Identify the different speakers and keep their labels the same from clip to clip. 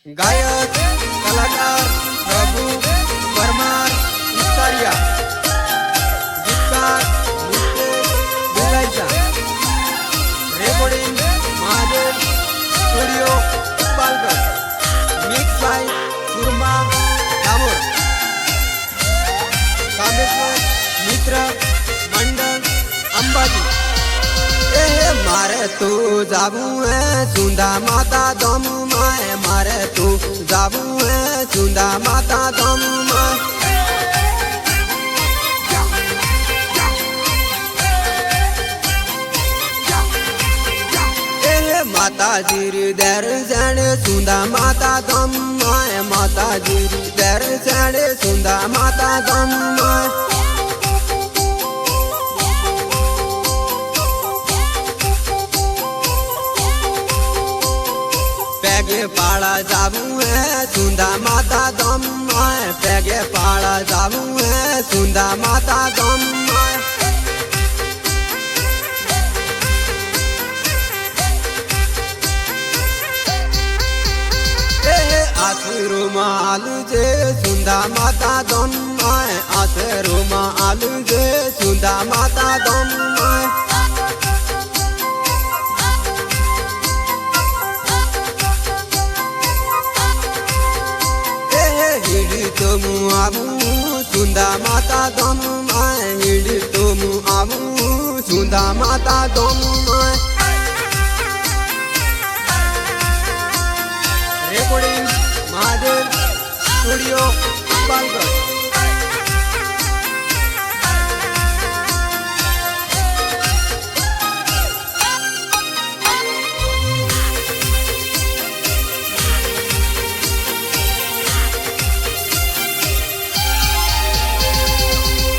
Speaker 1: गायक कलाकार प्रभु परमार इस्तारिया गीतकार मुकेश बेलाईचा रेकॉर्डिंग महादेव स्टुडिओ बालगड मिक्स बाय सुरमा दामोर कामेश्वर मित्र मंडल अंबाजी मारे तू जाबू है सुंदा माता दम मारे तू जाबू है सुंदा माता दम माता जीरी दर्शन सुंदा माता दम माता जीरी दर्शन सुंदा माता दम पैगे पाड़ा जाबू है सुंदा माता दम पैगे पाड़ा जाबू है सुंदा माता दम आसरू माल जे सुंदा माता दम आसरू माल जे सुंदा माता दम तुम आबू सुंदा माता दम हिड़ तुम आबू सुंदा माता दम रेकॉर्डिंग महादेव स्टुडिओ बालगड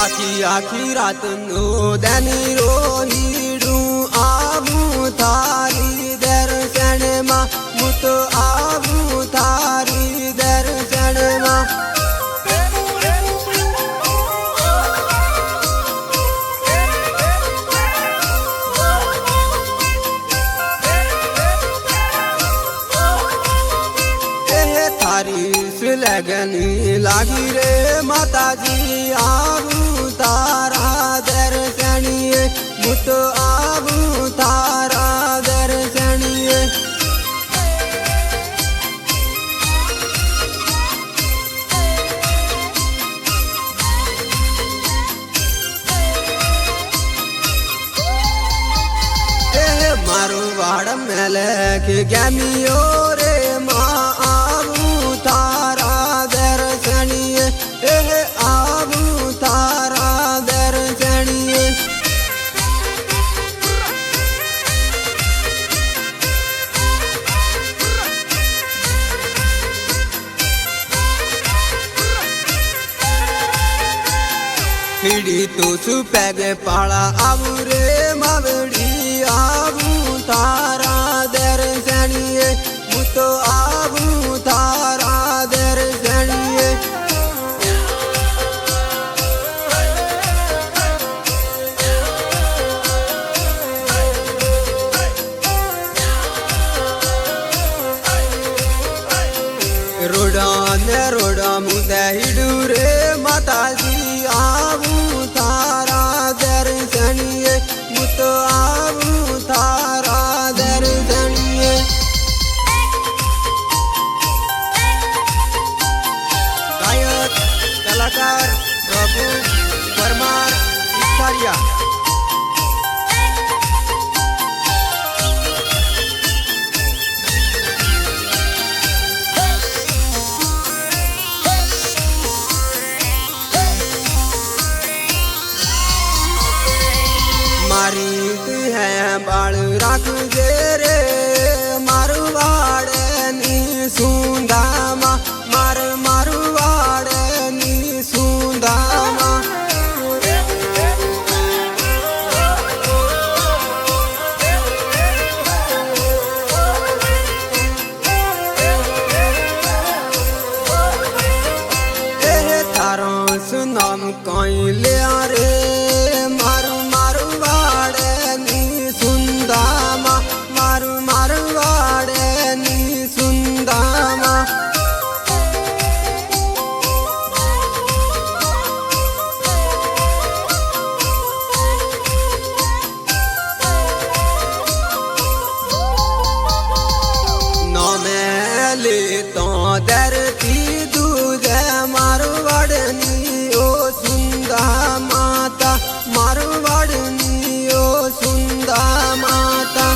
Speaker 1: आखी आखी रात नो दैनी रोहिडू आबू थारी दर्शन मा मुत आबू थारी दर्शन मा थारी सुलगनी लागी रे माता जी आबू तारा दर्शनीय मुत आबू तारा दर्शनीय मारू वाड़ मेले के गमियो रे माँ आबू तारा दर्शनीय आबू तारा दर्शनीय हिड़ी तो सुपैगे पाड़ा आबू रे मावड़ी आबू तारा दर्शनीय मुत आबू तारा दर्शनीय रोडा मुदा हिडू रे माता जी आबू तारा दर्शनीय मुत आबू तारा दर्शनीय गायक कलाकार प्रभु परमार इस्तारिया ले तो धरती दूजे मारवाड़नी ओ सुंदा माता मारवाड़नी ओ सुंदा माता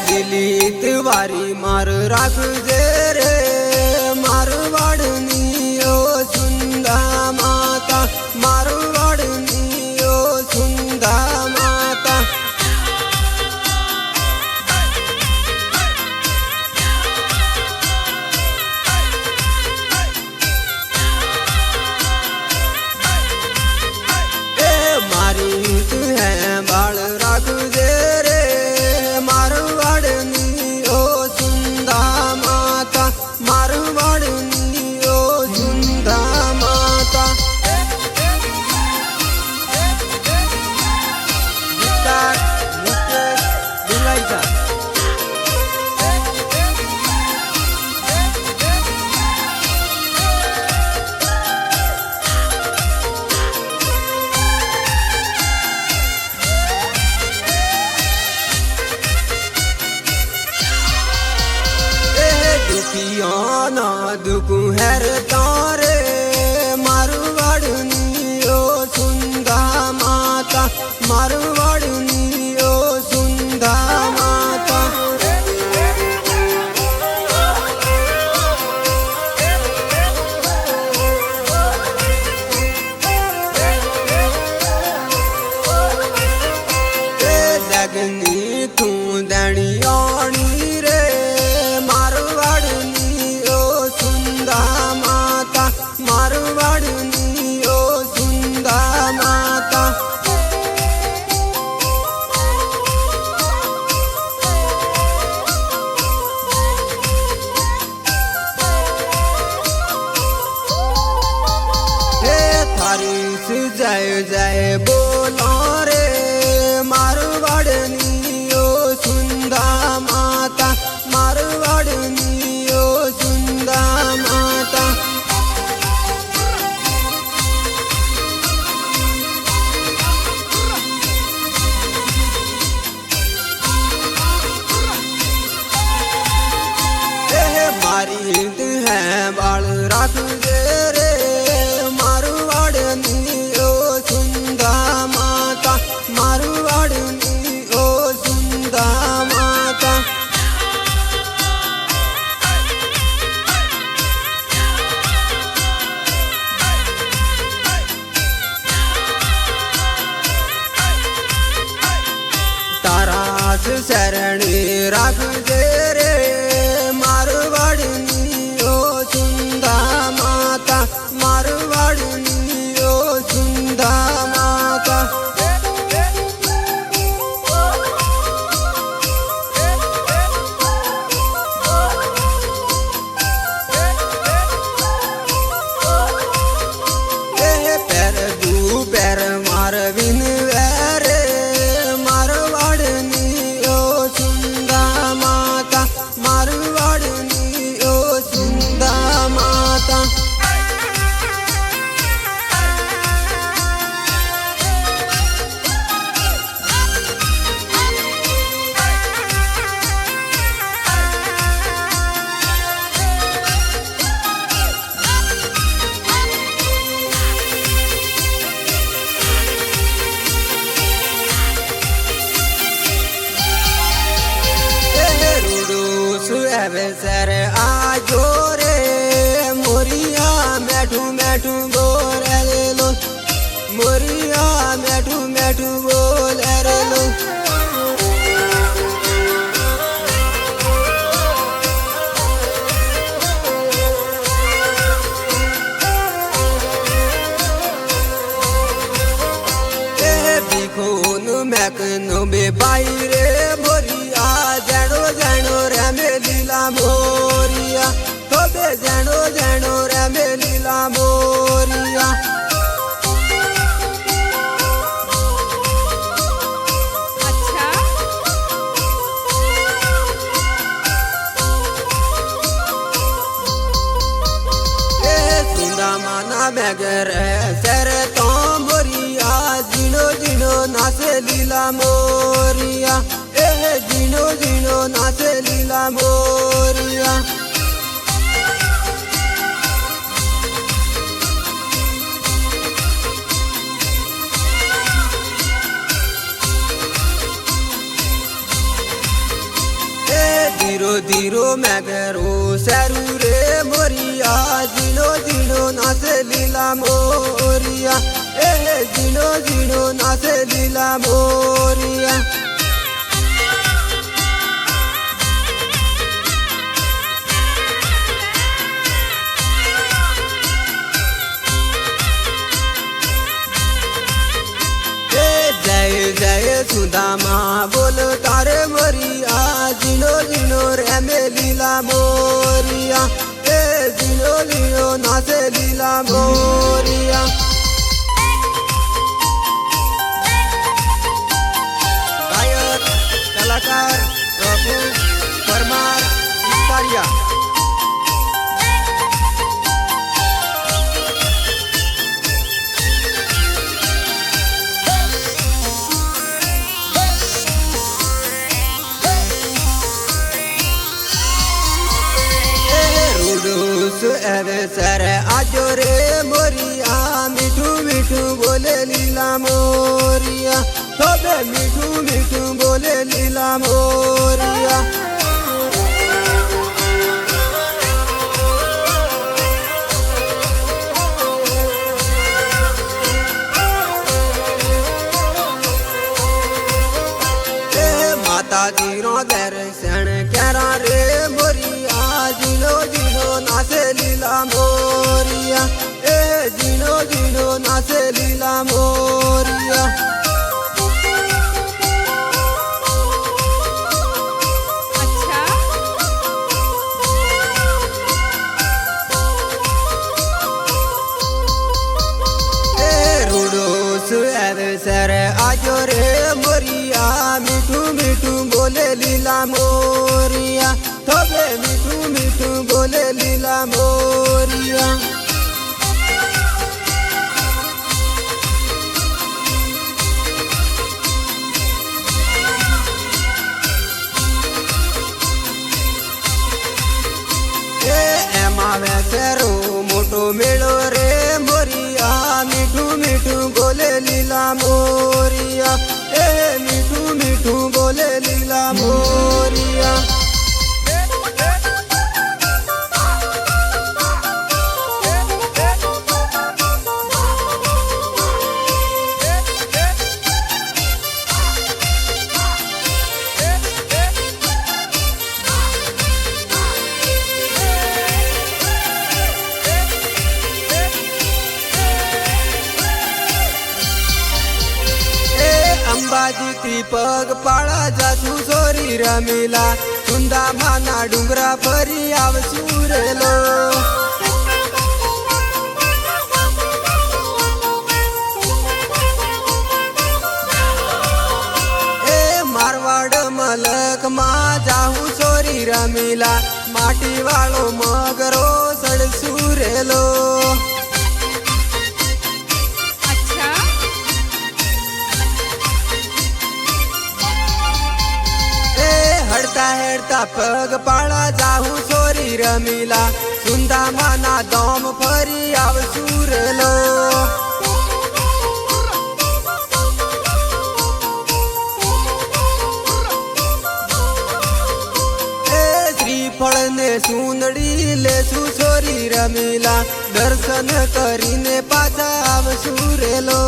Speaker 1: दिली तिवारी मार राख जे रे मारवाड़नी ओ सुंदा माता मारवाड़नी ओ सुंदा माता मारी है बाल राख जे रे मारवाड़नी ओ सुंदा माता मारवाड़नी ओ सुंदा माता दुखियाना दुख हर तारे मारवाड़नी ओ सुंदा माता मारवाड़नी ओ सुंदा माता लगनी तू दणियाणी रे मारवाड़नी ओ सुंदा माता मारवाड़नी ओ सुंदा माता हे थारी से जय जय बोलो रे मारवाड़नी ओ सुंदा माता मारवाड़नी ओ सुंदा माता मारी है बाल राख जे रे मारवाड़नी ओ सुंदा माता मारवाड़नी ओ सुंदा माता तारास शरणी राख जे रे मारवाड़नी ओ सुंदा माता मारवाड़नी ओ सुंदा माता पैर दू पैर मारविन रे मारवाड़नी ओ सुंदा माता मारवाड़नी ओ सुंदा माता सर आजो रे मोरिया मैठू मैठू बोल रे लो मोरिया मैठू मैठू बोल रे लो मैकनो बे बाईरे मोरिया जानो जानो रे मेलीला मोरिया तो बे जानो जानो रे मेलीला मोरिया મેઘર સર તો મોરિયા જીનો જીનો નાસે લીલા મોરિયા એ જીનો જીનો નાસે લીલા મોરિયા ધીરો ધીરો મેઘરો સરું રે મોરિયા જીનો જીનો નાસે લીલા મોરિયા એ જીનો જીનો નાસે લીલા મોરિયા જય જય સુદામા બોલ તારે મોરિયા જીનો જીનો રે મે લીલા મોરિયા એ જીનો જીનો નાસે લીલા મોરિયા ગાયક કલાકાર પ્રભુ પરમાર વિસ્તારિયા સર આજો રે મોરિયા મીઠું મીઠું બોલે લીલા મોરિયા તો બે મીઠું મીઠું બોલે લીલા મોરિયા માતાજી રો દર્શન ક્યારા રે મોરિયા જીનો જીનો નાસે લીલા મોરિયા એ જીનો જીનો નાસે લીલા મોરિયા સર આજો રે મોરિયા મીઠું મીઠું બોલે લીલા મોરિયા તો બે મીઠું મીઠું બોલે લીલા મોરિયા એમાં વેસરો મોટો મેળો રે મોરિયા મીઠું મીઠું બોલે લીલા મોરિયા એ મીઠું મીઠું બોલે લીલા મોરિયા અંબાજીથી પગ પાળા જાશું સોરી રમીલા સુંદામાના ડુંગરા ફરી આવશું રેલો એ મારવાડ મલક માં જાહું સોરી રમીલા માટી વાળો મગરો સડશું રેલો હેડતા હેડતા પગ પાળા જાહું સોરી રમીલા સુંદામાના દોમ ફરી આવશું રેલો એ શ્રીફળ ને સુંદડી લેશું સોરી રમીલા દર્શન કરીને પાછા આવશું રેલો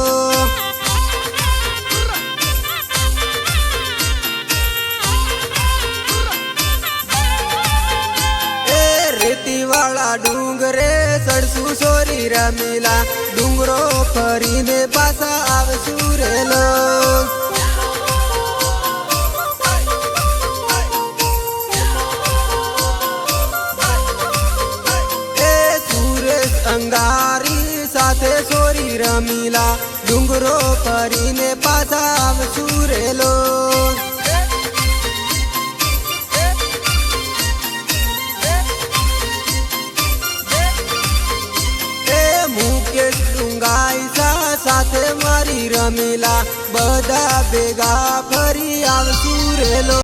Speaker 1: રેતીવાળા ડુંગરે ચડશું સોરી રમીલા ડુંગરો ફરીને પાછા આવશું રેલો એ સુરેશ અંગારી સાથે સોરી રમીલા ડુંગરો ફરીને પાછા આવશું રેલો હોળી રમીલા બધા ભેગા ફરી આવશું રેલો।